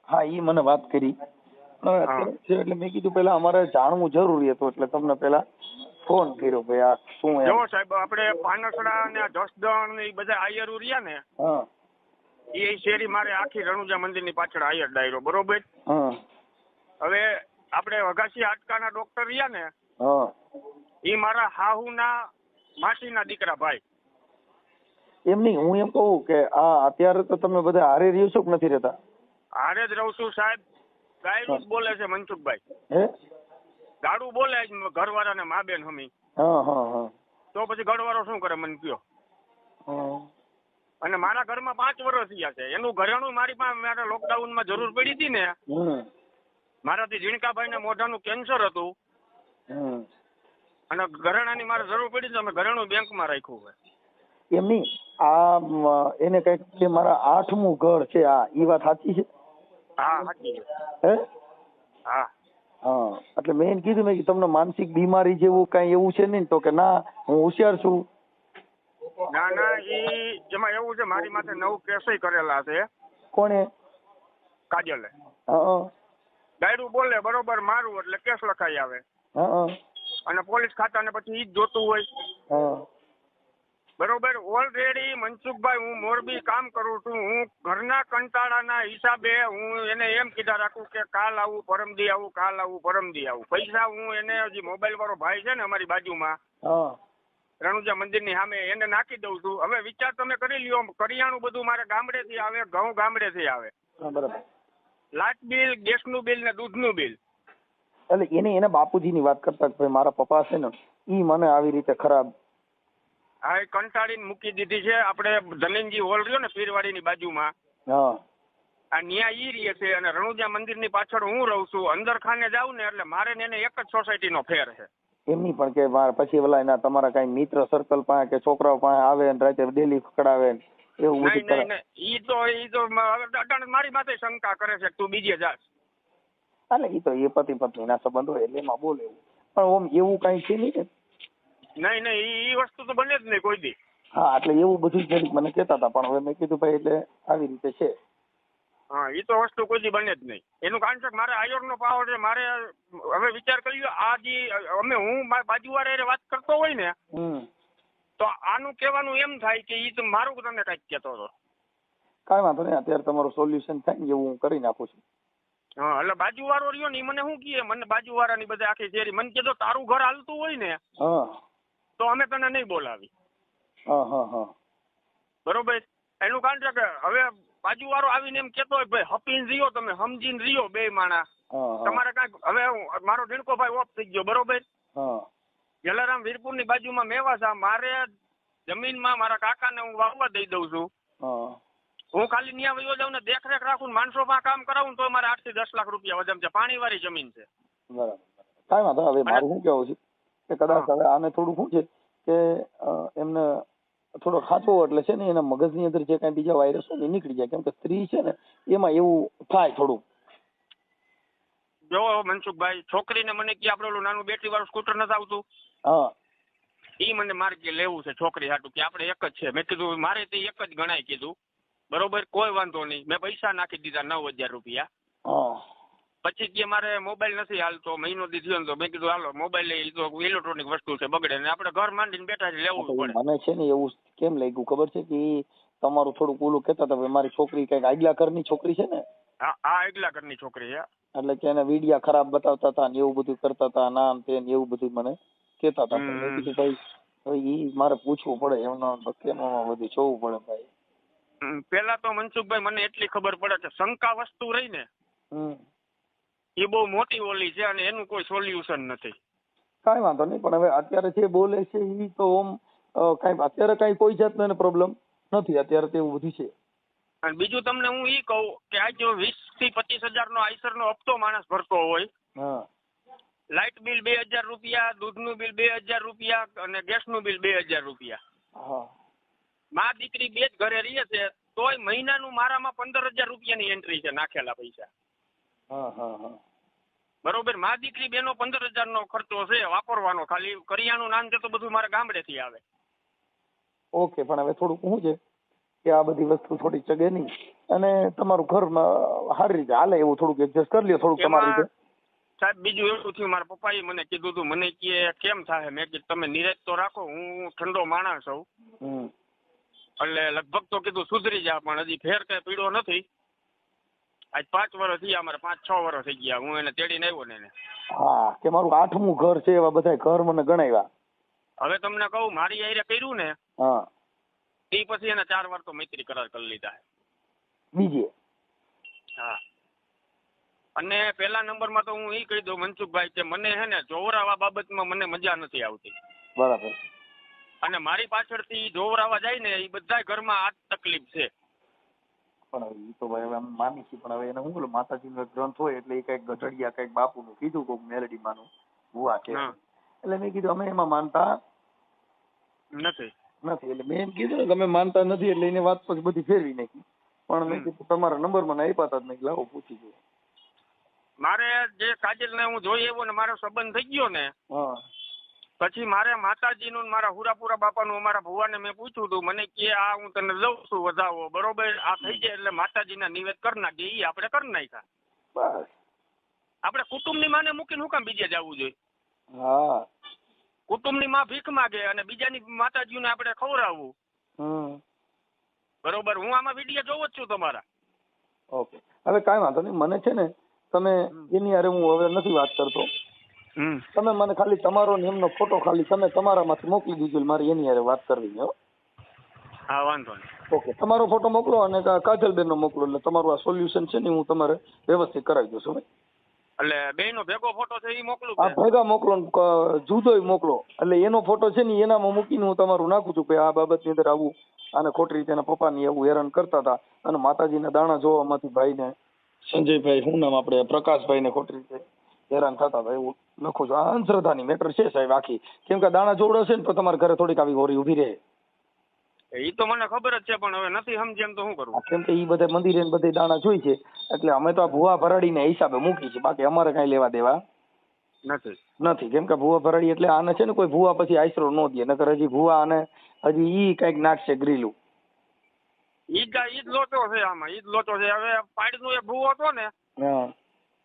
હા, ઈ મને વાત કરી. હવે અત્યારે છે એટલે મેં કીધું પેલા અમારે જાણવું જરૂરી હતું, એટલે તમને પેલા ફોન કર્યો ભાઈ. આ શું એમ? જો સાહેબ, આપણે પાનસડા ને જસદણ ને એ બધા આયરો રહ્યા ને, હા એ શેરી મારે આખી રણુજા મંદિરની પાછળ આયર ડાયરો, બરોબર? હા હવે આપણે વઘાસી હાડકાના ડોક્ટર રહ્યા ને, હા. એ મારા હાહુના માસીના દીકરા ભાઈ. એમ નહીં, હું એમ કહું કે આ અત્યારે તો તમે બધા હારે રહ્યો છો કે નથી રહેતા? હારે જ રહું છું સાહેબ. ગાયરું જ બોલે છે મનસુખભાઈ, હે? ગાડું બોલે જ ઘરવાળા ને મા બેન હમી. હા હા હા. તો પછી ઘરવાળો શું કરે મને કયો? હા અને મારા ઘરમાં 5 વર્ષ થયા છે, એનું ઘરેણું મારી પાસે મારે લોકડાઉનમાં જરૂર પડી હતી ને, મારાથી ઝીણકાભાઈ ને મોઢાનું કેન્સર હતું, અને ઘરેણાની મારે જરૂર પડી તો અમે ઘરેણું બેંકમાં રાખ્યું હોય. એમ નહીં, આ એને કઈક મારા 8મું ઘર છે, આ ઈ વાત સાચી છે? હા સાચી છે. હે? હા હા, એટલે મેં એને કીધું મેં કે તમને માનસિક બીમારી જેવું કઈ એવું છે નહીં? તો કે ના, હું હોશિયાર છું. ના ના, એમાં એવું છે, મારી માથે 9 કેસય કરેલા છે. કોણે? કાજલે. હા ડાયરું બોલે બરોબર, મારું એટલે કેસ લખાઈ આવે, હા અને પોલીસ ખાતાને પછી ઈ જ જોતું હોય, હા. બરોબર? ઓલરેડી મનસુખભાઈ, હું મોરબી કામ કરું છું, હું ઘરના કંટાળાના હિસાબે હું એને એમ કીધા રાખું કે કાલ આવું, પરમદી આવું, કાલ આવું, પરમદી આવું. પૈસા હું એને, જે મોબાઈલ વાળો ભાઈ છે ને અમારી બાજુમાં રણુજા મંદિરની સામે, એને નાખી દઉં છું. હવે વિચાર તમે કરી લ્યો, કરિયાણું બધું મારે ગામડેથી આવે, ઘઉં ગામડેથી આવે, બરાબર. લાઇટ બિલ, ગેસનું બિલ ને દૂધનું બિલ. એટલે એને એના બાપુજીની વાત કરતા કે ભાઈ મારા પપ્પા છે ને ઈ મને આવી રીતે ખરાબ. હા, એ કંટાળીને મૂકી દીધી છે. આપણે ધનંજી હોલ રહ્યો ને પીરવાડીની બાજુમાં, હા આ ન્યા ઈ રહે છે અને રણુજા મંદિરની પાછળ હું રહું છું. અંદર ખાને જાઉં ને એટલે મારે ને એને એક જ સોસાયટીનો ફેર છે. એમની પણ કે પછી ઓલા એના તમારા કઈ મિત્ર સર્કલ પાસે કે છોકરાઓ પાસે આવે ને રાતે ડેલી ખકડાવે ને એવું બધું કરે? નહીં, ઈ તો અટાણે મારી માથે શંકા કરે છે તું બીજે જાસ. એટલે ઈ તો એ પતિ પત્નીના સંબંધ હોય એટલે એમાં બોલે એવું, પણ ઓમ એવું કઈ છે નહીં ને. નહીં, ઈ વસ્તુ તો બને જ નહીં કોઈ દી. હા, એટલે એવું બધું જરીક મને કહેતા હતા, પણ હવે મેં કીધું ભાઈ એટલે આવી રીતે છે. હા, ઈ તો વસ્તુ કોઈ દી બને જ નહીં. એનું કારણ છે કે મારે આયોરનો પાવર છે. મારે હવે વિચાર કર્યો આ જે હું બાજુવાળા વાત કરતો હોય ને તો આનું કહેવાનું એમ થાય કે ઈ તો મારું તને કઈક કહેતો હતો. કાંઈ વાંધો નહીં, અત્યારે તમારું સોલ્યુશન થાય ને એવું હું કરી નાખું છું. હા, એટલે બાજુવાળો રહ્યો ને મને શું કહે, મને બાજુવાળાની બધા આખી શેરી મને કીધું તારું ઘર હાલતું હોય ને તો અમે તને નહીં બોલાવી. બરોબર. એનું કારણ છે કે હવે બાજુવાળો આવીને એમ કેતો હોય ભાઈ હપીને રહ્યો, તમે સમજીને રહ્યો બે માણા. તમારે કાંઈક હવે મારો ઢીણકો ભાઈ ઓફ થઈ ગયો, બરોબર. જલારામ વીરપુરની બાજુમાં મેવાસા, મારે જમીનમાં મારા કાકાને હું વાવવા દઈ દઉં છું. હું ખાલી ન્યા વયો જાઉં ને દેખરેખ રાખું, માણસો પાસે કામ કરાવું તો મારે 8 થી 10 લાખ રૂપિયા વજન છે. પાણીવાળી જમીન છે. બરાબર. કાંઈ વાંધો. હવે મારું શું કેવું છે કે કદાચ હવે આને થોડું શું છે કે એમને થોડો ખાતો એટલે છે ને એના મગજની અંદર જે કાંઈ બીજા વાયરસ હોય એ નીકળી જાય, કેમ કે સ્ત્રી છે ને એમાં એવું થાય થોડું. જો મનસુખભાઈ, છોકરીને મને કે આપણે ઓલું નાનું બેટરી વાળું સ્કૂટર નથી આવતું, ઈ મને માર્ગે લેવું છે છોકરી હાટું, કે આપણે એક જ છે. મેં કીધું મારે તે એક જ ગણાય કીધું. બરોબર, કોઈ વાંધો નહીં. મેં પૈસા નાખી દીધા 9000 રૂપિયા. પછી કે મારે મોબાઈલ નથી હાલતો, મહિનો દી થયો ને તો મેં કીધું હાલો મોબાઈલ તો ઇલેક્ટ્રોનિક વસ્તુ છે, બગડે ને આપણે ઘર માંડીને બેઠા છે, લેવું પડે. મને છે ને એવું કેમ લાગ્યું ખબર છે કે તમારું થોડુંક ઓલું કહેતા હતા મારી છોકરી કઈક આગલા ઘરની છોકરી છે ને. હા, આગલા ઘરની છોકરી છે. એટલે કે એને વિડિયા ખરાબ બતાવતા હતા ને એવું બધું કરતા હતા, નામ તે એવું બધું મને કહેતા હતા. મેં કીધું ભાઈ ઈ મારે પૂછવું પડે, એમનો કેમ બધું જોવું પડે ભાઈ. પેલા તો મનસુખભાઈ મને એટલી ખબર પડે કે શંકા વસ્તુ રહી ને એ બહુ મોટી ઓલી છે અને એનું કોઈ સોલ્યુશન નથી. કાંઈ વાંધો નહીં, પણ હવે અત્યારે જે બોલે છે એ તો ઓમ કાંઈ અત્યારે કાંઈ કોઈ જાતનો પ્રોબ્લેમ નથી અત્યારે, તો એવું બધું છે. અને બીજું તમને હું ઈ કહું કે આ જો 20 થી 25 હજારનો આઈસરનો હપ્તો માણસ ભરતો હોય, લાઇટ બિલ 2000 રૂપિયા, દૂધનું બિલ 2000 રૂપિયા અને ગેસનું બિલ 2000 રૂપિયા. મા દીકરી બે જ ઘરે રહીએ છે તોય મહિનાનું મારામાં 15000 રૂપિયાની એન્ટ્રી છે નાખેલા પૈસા. બરોબર, મા દીકરી બેનો 15000 નો ખર્ચો છે વાપરવાનો, ખાલી કરિયાણું નાન છે તો બધું મારા ગામડેથી આવે. ઓકે, પણ હવે થોડુંક શું છે કે આ બધી વસ્તુ થોડી ચગે નહીં અને તમારું ઘરમાં સારી રીતે હાલે એવું થોડુંક એડજસ્ટ કરી લ્યો થોડુંક તમારી રીતે. સાહેબ બીજું એવું થયું, મારા પપ્પાએ મને કીધું હતું, મને કે કેમ થાય, મેં કીધું તમે નિરાશ તો રાખો, હું ઠંડો માણસ છું એટલે લગભગ તો કીધું સુધરી જાય, પણ હજી ફેર કઈ પીડો નથી. આજ 5 વર્ષ થયા, અમારે 5-6 વર્ષ થઈ ગયા હું એને તેડીને આવ્યો ને એને. હા, કે મારું 8મું ઘર છે, એવા બધા ઘર મને ગણાવ્યા. હવે તમને કહું મારી આયરે કર્યું ને એ પછી એને 4 વાર તો મૈત્રી કરાર કરી લીધા બીજે. હા, અને પેલા નંબરમાં તો હું એ કહી દઉં મનસુખભાઈ કે મને હે ને જોવરાવા બાબતમાં મને મજા નથી આવતી. બરાબર. અને મારી પાછળથી જોવરાવા જાય ને એ બધા ઘરમાં આ તકલીફ છે. પણ એ તો ભાઈ હવે અમે માની છીએ, પણ હવે એને શું બોલું માતાજીનો ગ્રંથ હોય એટલે એ કઈક ગઢડિયા કઈક બાપુનું કીધું કોઈક મેલડી માનું ભુવા છે, એટલે મેં કીધું અમે એમાં માનતા નથી. એટલે મેં એમ કીધું ને તમે માનતા નથી એટલે એને વાત પછી બધી ફેરવી નાખી. પણ મેં કીધું તમારા નંબર મને આપ્યા હતા, મેં લાવો પૂછી જોઉં. મારે જે કાજલને હું જોઈ આવ્યો ને મારો સંબંધ થઈ ગયો ને પછી મારે માતાજીનું મારા હુરાપુરા બાપાનું અમારા ભુવાને મેં પૂછ્યું હતું, મને કે આ હું તને દઉં છું વધાવો, બરોબર, આ થઈ જાય એટલે માતાજીના નિવેદ કરી નાખીએ. એ આપણે કરી નાખ્યા. બસ આપણે કુટુંબની માને મૂકીને શું કામ બીજે જવું જોઈએ? હા, કુટુંબની માં ભીખ માગે અને બીજાની માતાજીને આપણે ખવડાવવું. બરોબર, હું આમાં વિડીયો જોઉં જ છું તમારા. ઓકે, હવે કાંઈ વાંધો નહીં, મને છે ને તમે એની હારે હું હવે નથી વાત કરતો. તમે મને ખાલી તમારો ને એમનો ફોટો ખાલી તમે તમારામાંથી મોકલી દીધો, મારે એની હારે વાત કરવી છે. હા, વાંધો નહીં. ઓકે, તમારો ફોટો મોકલો અને કાજલબેન નો મોકલો, એટલે તમારું આ સોલ્યુશન છે ને હું તમારે વ્યવસ્થિત કરાવી દઉં છું. એટલે બેયનો ભેગો ફોટો છે એ મોકલું આ ભેગા મોકલો ને જુદોય મોકલો, એટલે એનો ફોટો છે ને એનામાં મૂકીને હું તમારું નાખું છું કે આ બાબતની અંદર આવું અને ખોટી રીતે એના પપ્પાની એવું હેરાન કરતા હતા અને માતાજીના દાણા જોવામાંથી ભાઈને સંજયભાઈ શું નામ આપણે પ્રકાશભાઈને ખોટી રીતે હેરાન થતા હતા એવું લખું છું. આ અંધશ્રદ્ધાની મેટર છે સાહેબ આખી, કેમ કે દાણા જોવડાવશે ને તો તમારા ઘરે થોડીક આવી હોરી ઊભી રહે. એ તો મને ખબર જ છે પણ હવે નથી સમજે એમ તો શું કરું. કેમ કે એ બધા મંદિરે બધે દાણા જોઈ છે એટલે અમે તો આ ભૂવા ભરાડીને હિસાબે મૂકી છે, બાકી અમારે કઈ લેવા દેવા નથી. કેમ કે ભૂવા ભરાડી એટલે આને છે ને કોઈ ભૂવા પછી આશરો ન દે, નકર હજી ભૂવા આને હજી ઈ કઈક નાખશે ગ્રીલું. ઈ જ લોચો છે આમાં, ઈ જ લોચો છે. હવે પાડીનો એક ભૂવો હતો ને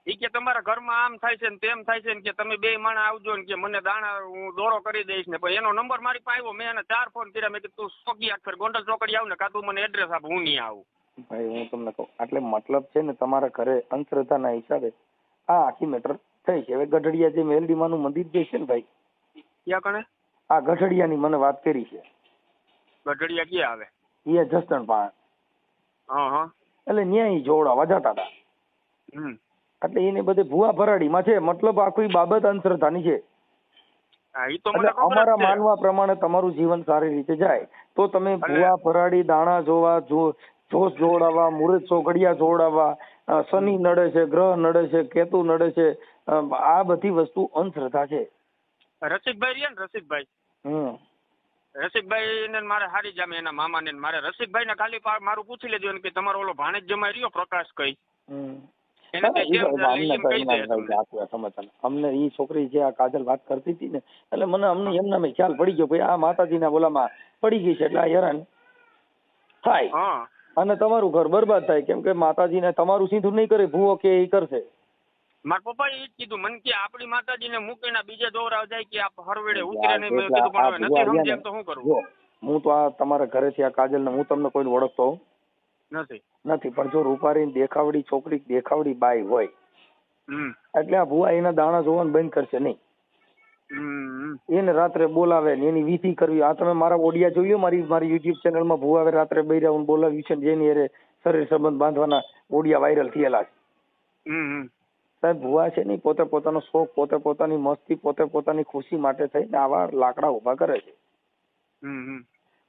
ઈ કે તમારા ઘરમાં આમ થાય છે ને તેમ થાય છે ને કે તમે બે માણસ આવજો ને કે મને દાણા હું દોરો કરી દઈશ ને. પછી એનો નંબર મારી પાસે આવ્યો, મેં એને 4 ફોન કર્યા. મેં કીધું તું ચોકી આખર ગોંડલ ચોકડી આવ ને કાં તું મને એડ્રેસ આપ, હું નહીં આવું. ભાઈ હું તમને કહું એટલે મતલબ છે ને તમારા ઘરે અંધશ્રદ્ધાના હિસાબે આ આખી મેટર થઈ છે. હવે ગઢડિયા જે મેલડીમાનું મંદિર જે છે ને ભાઈ, ક્યાં કણે આ ગઢડિયાની મને વાત કરી છે. ગઢડિયા ક્યાં આવે? એ જસદણ પાસે. હા એટલે ન્યાય જોડાવા જતા હતા. એટલે એને બધે ભૂવા ભરાડીમાં છે, મતલબ આખી બાબત અંધશ્રદ્ધાની છે. એટલે અમારા માનવા પ્રમાણે તમારું જીવન સારી રીતે જાય તો તમે ભૂવા ભરાડી દાણા જોવા, જોશ જોડાવા, મુહૂર્ત ચોઘડિયા જોડાવા, શનિ નડે છે, ગ્રહ નડે છે, કેતુ નડે છે, આ બધી વસ્તુ અંધશ્રદ્ધા છે. રસિકભાઈ રહ્યા ને રસિકભાઈ, રસિકભાઈ ને મારે હારી જામે એના મામા ને મારે રસિકભાઈ ને ખાલી મારું પૂછી લેજો કે તમારો ઓલો ભાણેજ જમાઈ રહ્યો પ્રકાશ કઈ અમને ઈ છોકરી જે આ કાજલ વાત કરતી હતી ને એટલે મને અમને એમના મેં ખ્યાલ પડી ગયો ભાઈ આ માતાજીના બોલામાં પડી ગઈ છે એટલે આ હેરાન થાય અને તમારું ઘર બરબાદ થાય. કેમ કે માતાજીને તમારું સીધું નહીં કરે, ભૂવો કે એ કરશે. મારા પપ્પા એ જ કીધું મને કે આપણી માતાજીને મૂકીને બીજે દોરાવ જાય કે આ હરવેડે ઉતરે નહીં. મેં કીધું પણ હવે નથી સમજે તો શું કરું. હું તો આ તમારા ઘરેથી આ કાજલ ને હું તમને કોઈ ઓળખતો નથી પણ જો રૂપારી દેખાવડી છોકરી દેખાવડી બાઈ હોય એટલે આ ભૂવા એના દાણા જોવાનું બંધ કરશે નહીં. એને રાત્રે બોલાવે ને એની વિધિ કરવી. આ તમે મારા ઓડિયા જોયું મારી યુટ્યુબ ચેનલમાં ભૂવા રાત્રે બૈરા બોલાવ્યું છે જેની અરે શરીર સંબંધ બાંધવાના ઓડિયા વાયરલ થયેલા છે. સાહેબ ભૂવા છે નહીં પોતે પોતાનો શોખ, પોતે પોતાની મસ્તી, પોતે પોતાની ખુશી માટે થઈને આવા લાકડા ઉભા કરે છે.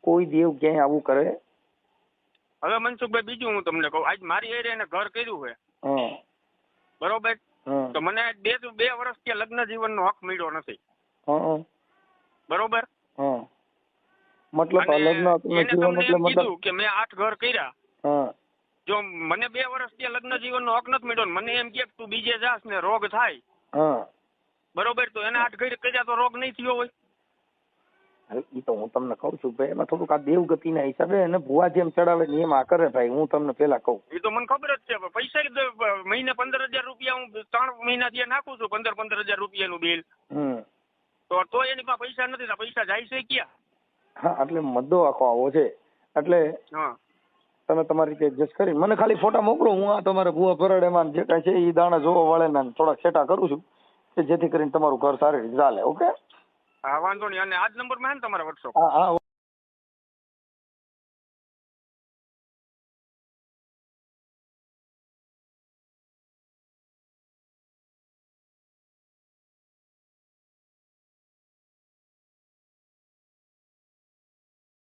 કોઈ દેવ ક્યાંય આવું કરે. હવે મનસુખભાઈ બીજું હું તમને કહું, આજ મારી એરિયા ઘર કર્યું છે બરોબર, તો મને 2 વર્ષ કે લગ્ન જીવનનો હક મળ્યો નથી બરોબર. મતલબ કીધું કે મેં 8 ઘર કર્યા, જો મને 2 વર્ષ કે લગ્ન જીવનનો હક નથી મળ્યો, મને એમ કે તું બીજે જાસ ને રોગ થાય બરોબર, તો એને 8 ઘર કર્યા તો રોગ નહીં થયો હોય. એ તો હું તમને કઉ છું ભાઈ એમાં થોડુંક આ દેવગતિ ના હિસાબે એને ભૂવા જેમ ચડાવે ને એમ આ કરે ભાઈ. હું તમને પેલા કહું એ તો મને ખબર જ છે. પૈસા મહિને 15,000 રૂપિયા હું 3 મહિનાથી નાખું છું, 15,000 રૂપિયાનું બિલ, તો એની પાસે પૈસા નથી. પૈસા જાય છે ક્યાં? હા એટલે મદ્દો આખો આવો છે. એટલે તમે તમારી રીતે એડજસ્ટ કરી મને ખાલી ફોટા મોકલો. હું આ તમારે ભૂવા ભરાડેમાં જે કાંઈ છે એ દાણા જોવા વાળે થોડાક સેટા કરું છું કે જેથી કરીને તમારું ઘર સારી રીતે ચાલે. ઓકે હા વાંધો નહીં. અને આ જ નંબર માં છે ને તમારા WhatsApp? હા.